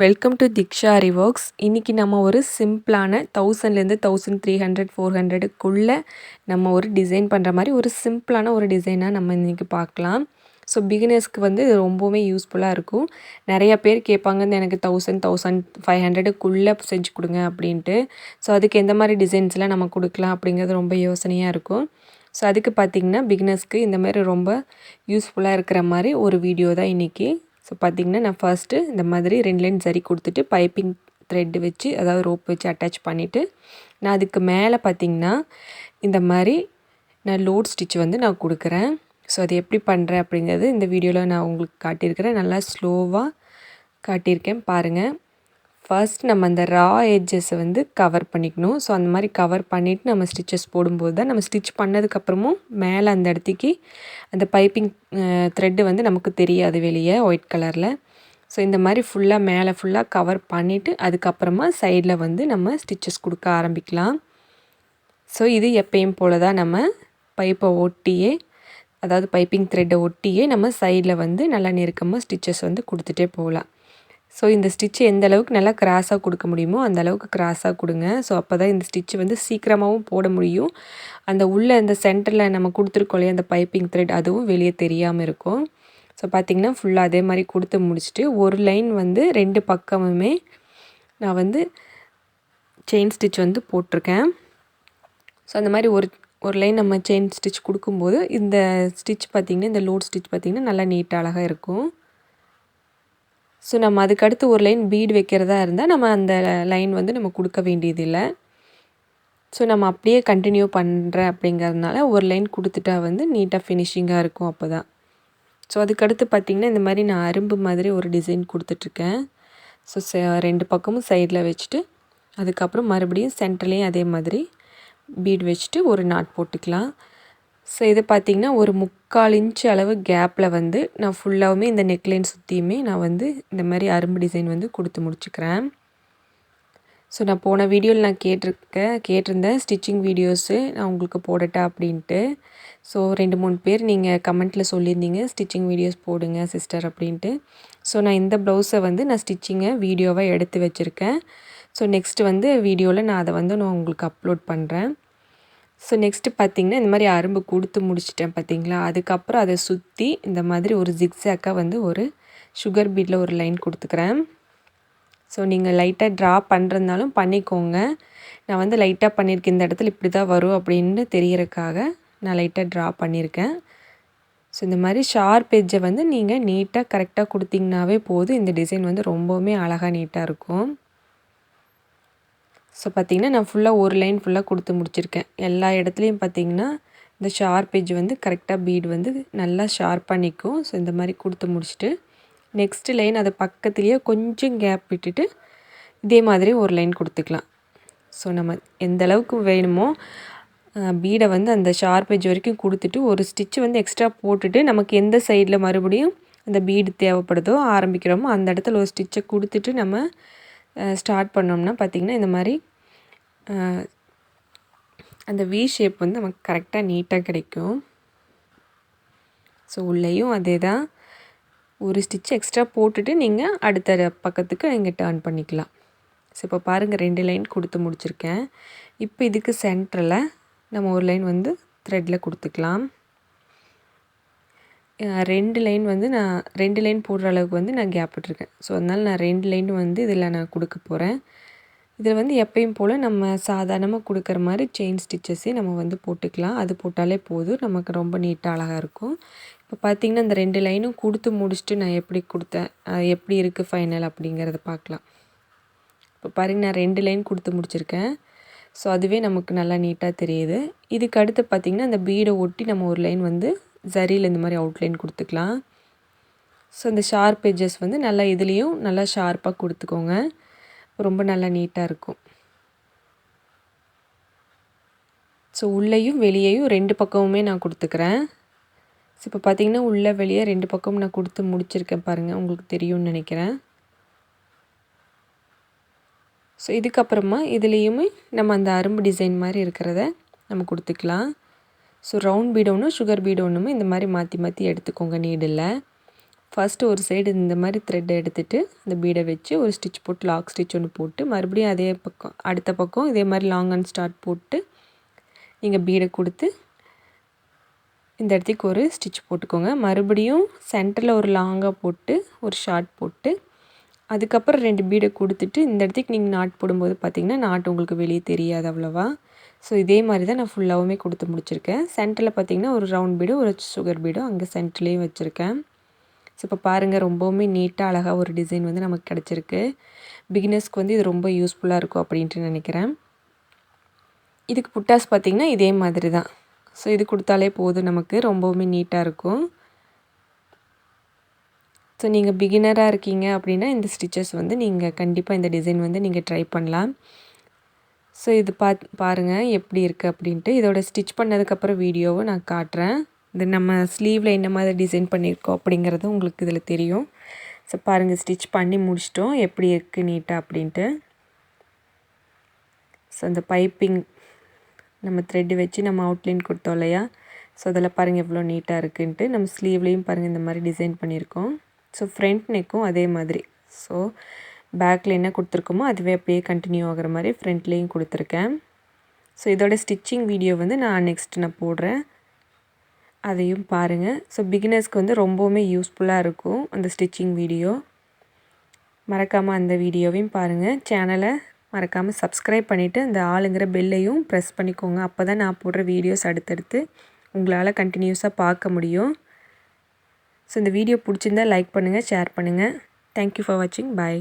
Welcome to Diksha aari works. இன்றைக்கி நம்ம ஒரு சிம்பிளான 1000லேருந்து 1300 400க்குள்ளே நம்ம ஒரு டிசைன் பண்ணுற மாதிரி ஒரு சிம்பிளான ஒரு டிசைனாக நம்ம இன்றைக்கி பார்க்கலாம். ஸோ பிகினர்ஸ்க்கு வந்து இது ரொம்பவுமே யூஸ்ஃபுல்லாக இருக்கும். நிறையா பேர் கேட்பாங்க, எனக்கு 1500க்குள்ளே செஞ்சு கொடுங்க அப்படின்ட்டு. ஸோ அதுக்கு எந்த மாதிரி டிசைன்ஸ்லாம் நம்ம கொடுக்கலாம் அப்படிங்கிறது ரொம்ப யோசனையாக இருக்கும். ஸோ அதுக்கு பார்த்திங்கன்னா பிகினர்ஸ்க்கு இந்த மாதிரி ரொம்ப யூஸ்ஃபுல்லாக இருக்கிற மாதிரி ஒரு வீடியோ தான் இன்றைக்கி. ஸோ பார்த்திங்கன்னா நான் ஃபர்ஸ்ட்டு இந்த மாதிரி 2 லைன் சரி கொடுத்துட்டு பைப்பிங் த்ரெட் வச்சு, அதாவது ரோப் வச்சு அட்டாச் பண்ணிவிட்டு, நான் அதுக்கு மேலே பார்த்திங்கன்னா இந்த மாதிரி நான் லோட் ஸ்டிச் வந்து நான் கொடுக்குறேன். ஸோ அது எப்படி பண்ணுறேன் அப்படிங்கிறது இந்த வீடியோவில் நான் உங்களுக்கு காட்டியிருக்கிறேன். நல்லா ஸ்லோவாக காட்டியிருக்கேன் பாருங்கள். ஃபர்ஸ்ட் நம்ம அந்த ரா எட்ஜஸை வந்து கவர் பண்ணிக்கணும். ஸோ அந்த மாதிரி கவர் பண்ணிவிட்டு நம்ம ஸ்டிச்சஸ் போடும்போது தான் நம்ம ஸ்டிச் பண்ணதுக்கப்புறமும் மேலே அந்த இடத்துக்கு அந்த பைப்பிங் த்ரெட்டு வந்து நமக்கு தெரியாது வெளியே ஒயிட் கலரில். ஸோ இந்த மாதிரி ஃபுல்லாக மேலே ஃபுல்லாக கவர் பண்ணிவிட்டு அதுக்கப்புறமா சைடில் வந்து நம்ம ஸ்டிச்சஸ் கொடுக்க ஆரம்பிக்கலாம். ஸோ இது எப்பயும் போல் தான் நம்ம பைப்பை ஒட்டியே, அதாவது பைப்பிங் த்ரெட்டை ஒட்டியே நம்ம சைடில் வந்து நல்லா நெருக்கமாக ஸ்டிச்சஸ் வந்து கொடுத்துட்டே போகலாம். ஸோ இந்த ஸ்டிச்சு எந்த அளவுக்கு நல்லா கிராஸாக கொடுக்க முடியுமோ அந்த அளவுக்கு கிராஸாக கொடுங்க. ஸோ அப்போ தான் இந்த ஸ்டிச்சு வந்து சீக்கிரமாகவும் போட முடியும். அந்த உள்ளே அந்த சென்டரில் நம்ம கொடுத்துருக்கோம் இல்லையா அந்த பைப்பிங் த்ரெட், அதுவும் வெளியே தெரியாமல் இருக்கும். ஸோ பார்த்திங்கன்னா ஃபுல்லாக அதே மாதிரி கொடுத்து முடிச்சுட்டு ஒரு லைன் வந்து 2 பக்கமுமே நான் வந்து செயின் ஸ்டிச் வந்து போட்டிருக்கேன். ஸோ அந்த மாதிரி ஒரு லைன் நம்ம செயின் ஸ்டிச் கொடுக்கும்போது இந்த ஸ்டிச் பார்த்திங்கன்னா, இந்த லோட் ஸ்டிச் பார்த்திங்கன்னா நல்லா நீட்டாக அழகாக இருக்கும். ஸோ நம்ம அதுக்கடுத்து ஒரு லைன் பீடு வைக்கிறதா இருந்தால் நம்ம அந்த லைன் வந்து நம்ம கொடுக்க வேண்டியதில்லை. ஸோ நம்ம அப்படியே கண்டினியூ பண்ணுறேன் அப்படிங்கிறதுனால ஒரு லைன் கொடுத்துட்டா வந்து நீட்டாக ஃபினிஷிங்காக இருக்கும் அப்போ தான். ஸோ அதுக்கடுத்து பார்த்திங்கன்னா இந்த மாதிரி நான் அரும்பு மாதிரி ஒரு டிசைன் கொடுத்துட்ருக்கேன். ஸோ 2 பக்கமும் சைடில் வச்சுட்டு அதுக்கப்புறம் மறுபடியும் சென்டர்லேயும் அதே மாதிரி பீடு வச்சுட்டு ஒரு நாட் போட்டுக்கலாம். ஸோ இது பார்த்திங்கன்னா ஒரு 3/4 இன்ச் அளவு கேப்பில் வந்து நான் ஃபுல்லாகவுமே இந்த நெக்லைன் சுற்றியுமே நான் வந்து இந்த மாதிரி அரும்பு டிசைன் வந்து கொடுத்து முடிச்சுக்கிறேன். ஸோ நான் போன வீடியோவில் நான் கேட்டிருந்தேன் ஸ்டிச்சிங் வீடியோஸு நான் உங்களுக்கு போடட்டா அப்படின்ட்டு. ஸோ 2-3 பேர் நீங்கள் கமெண்ட்டில் சொல்லியிருந்தீங்க ஸ்டிச்சிங் வீடியோஸ் போடுங்க சிஸ்டர் அப்படின்ட்டு. ஸோ நான் இந்த ப்ளவுஸை வந்து நான் ஸ்டிச்சிங்கை வீடியோவாக எடுத்து வச்சுருக்கேன். ஸோ நெக்ஸ்ட்டு வந்து வீடியோவில் நான் அதை வந்து நான் உங்களுக்கு அப்லோட் பண்ணுறேன். ஸோ நெக்ஸ்ட்டு பார்த்திங்கன்னா இந்த மாதிரி அரும்பு கொடுத்து முடிச்சிட்டேன் பார்த்திங்களா. அதுக்கப்புறம் அதை சுற்றி இந்த மாதிரி ஒரு ஜிக்ஸாக்காக வந்து ஒரு சுகர் பீடில் ஒரு லைன் கொடுத்துக்கிறேன். ஸோ நீங்கள் லைட்டாக ட்ரா பண்ணுறதுனாலும் பண்ணிக்கோங்க. நான் வந்து லைட்டாக பண்ணியிருக்கேன், இந்த இடத்துல இப்படி தான் வரும் அப்படின்னு தெரியறதுக்காக நான் லைட்டாக ட்ரா பண்ணியிருக்கேன். ஸோ இந்த மாதிரி ஷார்ப் எட்ஜை வந்து நீங்கள் நீட்டாக கரெக்டாக கொடுத்திங்கனாவே போதும். இந்த டிசைன் வந்து ரொம்பவுமே அழகாக நீட்டாக இருக்கும். ஸோ பார்த்திங்கன்னா நான் ஃபுல்லாக ஒரு லைன் ஃபுல்லாக கொடுத்து முடிச்சிருக்கேன். எல்லா இடத்துலையும் பார்த்திங்கன்னா இந்த ஷார்ப் எட்ஜ் வந்து கரெக்டாக பீடு வந்து நல்லா ஷார்ப்பாக நிற்கும். ஸோ இந்த மாதிரி கொடுத்து முடிச்சுட்டு நெக்ஸ்ட்டு லைன் அது பக்கத்துலேயே கொஞ்சம் கேப் விட்டுட்டு இதே மாதிரி ஒரு லைன் கொடுத்துக்கலாம். ஸோ நம்ம எந்த அளவுக்கு வேணுமோ பீடை வந்து அந்த ஷார்ப் எட்ஜ் வரைக்கும் கொடுத்துட்டு ஒரு ஸ்டிச்சு வந்து எக்ஸ்ட்ரா போட்டுட்டு நமக்கு எந்த சைடில் மறுபடியும் அந்த பீடு தேவைப்படுதோ ஆரம்பிக்கிறோமோ அந்த இடத்துல ஒரு ஸ்டிச்சை கொடுத்துட்டு நம்ம ஸ்டார்ட் பண்ணோம்னா பார்த்திங்கன்னா இந்த மாதிரி அந்த வி ஷேப் வந்து நமக்கு கரெக்டாக நீட்டாக கிடைக்கும். ஸோ உள்ளேயும் அதே தான், ஒரு ஸ்டிச் எக்ஸ்ட்ரா போட்டுட்டு நீங்கள் அடுத்த பக்கத்துக்கு நீங்கள் டர்ன் பண்ணிக்கலாம். ஸோ இப்போ பாருங்கள் 2 லைன் கொடுத்து முடிச்சிருக்கேன். இப்போ இதுக்கு சென்டரில் நம்ம ஒரு லைன் வந்து த்ரெட்டில் கொடுத்துக்கலாம். 2 லைன் வந்து நான் 2 லைன் போடுற அளவுக்கு வந்து நான் கேப் விட்டுருக்கேன். ஸோ அதனால் நான் 2 லைன் வந்து இதில் நான் கொடுக்க போகிறேன். இதில் வந்து எப்பயும் போல் நம்ம சாதாரணமாக கொடுக்குற மாதிரி செயின் ஸ்டிச்சஸே நம்ம வந்து போட்டுக்கலாம். அது போட்டாலே போதும், நமக்கு ரொம்ப நீட்டாக அழகாக இருக்கும். இப்போ பார்த்திங்கன்னா இந்த 2 லைனும் கொடுத்து முடிச்சுட்டு நான் எப்படி கொடுத்தேன், எப்படி இருக்குது ஃபைனல் அப்படிங்கிறத பார்க்கலாம். இப்போ பாருங்கள் நான் 2 லைன் கொடுத்து முடிச்சிருக்கேன். ஸோ அதுவே நமக்கு நல்லா நீட்டாக தெரியுது. இதுக்கு அடுத்து பார்த்திங்கன்னா அந்த பீடை ஒட்டி நம்ம ஒரு லைன் வந்து ஜரியில் இந்த மாதிரி அவுட்லைன் கொடுத்துக்கலாம். ஸோ இந்த ஷார்ப் எட்ஜஸ் வந்து நல்லா இதுலேயும் நல்லா ஷார்ப்பாக கொடுத்துக்கோங்க, ரொம்ப நல்லா நீட்டாக இருக்கும். ஸோ உள்ளேயும் வெளியேயும் 2 பக்கமுமே நான் கொடுத்துக்கிறேன். ஸோ இப்போ பார்த்திங்கன்னா உள்ளே வெளியே 2 பக்கமும் நான் கொடுத்து முடிச்சிருக்கேன் பாருங்கள், உங்களுக்கு தெரியும்னு நினைக்கிறேன். ஸோ இதுக்கப்புறமா இதுலேயுமே நம்ம அந்த அரும்பு டிசைன் மாதிரி இருக்கிறத நம்ம கொடுத்துக்கலாம். ஸோ ரவுண்ட் பீடு ஒன்று, சுகர் பீடு ஒன்றுமே இந்த மாதிரி மாற்றி மாற்றி எடுத்துக்கோங்க நீடில். ஃபஸ்ட்டு ஒரு சைடு இந்த மாதிரி த்ரெட் எடுத்துகிட்டு அந்த பீடை வச்சு ஒரு ஸ்டிச் போட்டு லாக் ஸ்டிச் ஒன்று போட்டு மறுபடியும் அதே பக்கம் அடுத்த பக்கம் இதே மாதிரி லாங் அண்ட் ஸ்டார்ட் போட்டு நீங்கள் பீடை கொடுத்து இந்த இடத்துக்கு ஒரு ஸ்டிச் போட்டுக்கோங்க. மறுபடியும் சென்டரில் ஒரு லாங்காக போட்டு ஒரு ஷார்ட் போட்டு அதுக்கப்புறம் 2 பீடை கொடுத்துட்டு இந்த இடத்துக்கு நீங்கள் நாட் போடும்போது பார்த்திங்கன்னா நாட் உங்களுக்கு வெளியே தெரியாது அவ்வளோவா. ஸோ இதே மாதிரி தான் நான் ஃபுல்லாகவுமே கொடுத்து முடிச்சிருக்கேன். சென்டரில் பார்த்திங்கன்னா ஒரு ரவுண்ட் பீடு ஒரு சுகர் பீடும் அங்கே சென்டர்லேயும் வச்சுருக்கேன். ஸோ இப்போ பாருங்கள் ரொம்பவுமே நீட்டாக அழகாக ஒரு டிசைன் வந்து நமக்கு கிடச்சிருக்கு. பிகினர்ஸ்க்கு வந்து இது ரொம்ப யூஸ்ஃபுல்லாக இருக்கும் அப்படின்ட்டு நினைக்கிறேன். இதுக்கு புட்டாஸ் பார்த்திங்கன்னா இதே மாதிரி தான். ஸோ இது கொடுத்தாலே போதும் நமக்கு ரொம்பவுமே நீட்டாக இருக்கும். ஸோ நீங்கள் பிகினராக இருக்கீங்க அப்படின்னா இந்த ஸ்டிச்சஸ் வந்து நீங்கள் கண்டிப்பாக இந்த டிசைன் வந்து நீங்கள் ட்ரை பண்ணலாம். ஸோ இது பாருங்கள் எப்படி இருக்குது அப்படின்ட்டு. இதோட ஸ்டிச் பண்ணதுக்கப்புறம் வீடியோவை நான் காட்டுறேன். இது நம்ம ஸ்லீவில் என்ன மாதிரி டிசைன் பண்ணியிருக்கோம் அப்படிங்கிறது உங்களுக்கு இதில் தெரியும். ஸோ பாருங்கள் ஸ்டிச் பண்ணி முடிச்சிட்டோம் எப்படி இருக்குது நீட்டாக அப்படின்ட்டு. ஸோ அந்த பைப்பிங் நம்ம த்ரெட்டு வச்சு நம்ம அவுட்லைன் கொடுத்தோம் இல்லையா. ஸோ அதில் பாருங்கள் எவ்வளோ நீட்டாக இருக்குன்ட்டு. நம்ம ஸ்லீவ்லேயும் பாருங்கள் இந்த மாதிரி டிசைன் பண்ணியிருக்கோம். ஸோ ஃப்ரண்ட் நெக்கும் அதே மாதிரி. ஸோ பேக்கில் என்ன கொடுத்துருக்கோமோ அதுவே அப்படியே கண்டினியூ ஆகிற மாதிரி ஃப்ரண்ட்லேயும் கொடுத்துருக்கேன். ஸோ இதோட ஸ்டிச்சிங் வீடியோ வந்து நான் நான் போடுறேன், அதையும் பாருங்கள். ஸோ பிகினர்ஸ்க்கு வந்து ரொம்பவுமே யூஸ்ஃபுல்லாக இருக்கும் அந்த ஸ்டிச்சிங் வீடியோ. மறக்காமல் அந்த வீடியோவையும் பாருங்கள். சேனலை மறக்காமல் சப்ஸ்கிரைப் பண்ணிவிட்டு அந்த ஆளுங்கிற பெல்லையும் ப்ரெஸ் பண்ணிக்கோங்க. அப்போ தான் நான் போடுற வீடியோஸ் அடுத்தடுத்து உங்களால் கண்டினியூஸாக பார்க்க முடியும். ஸோ இந்த வீடியோ பிடிச்சிருந்தால் லைக் பண்ணுங்கள், ஷேர் பண்ணுங்கள். தேங்க்யூ ஃபார் வாட்சிங். பாய்.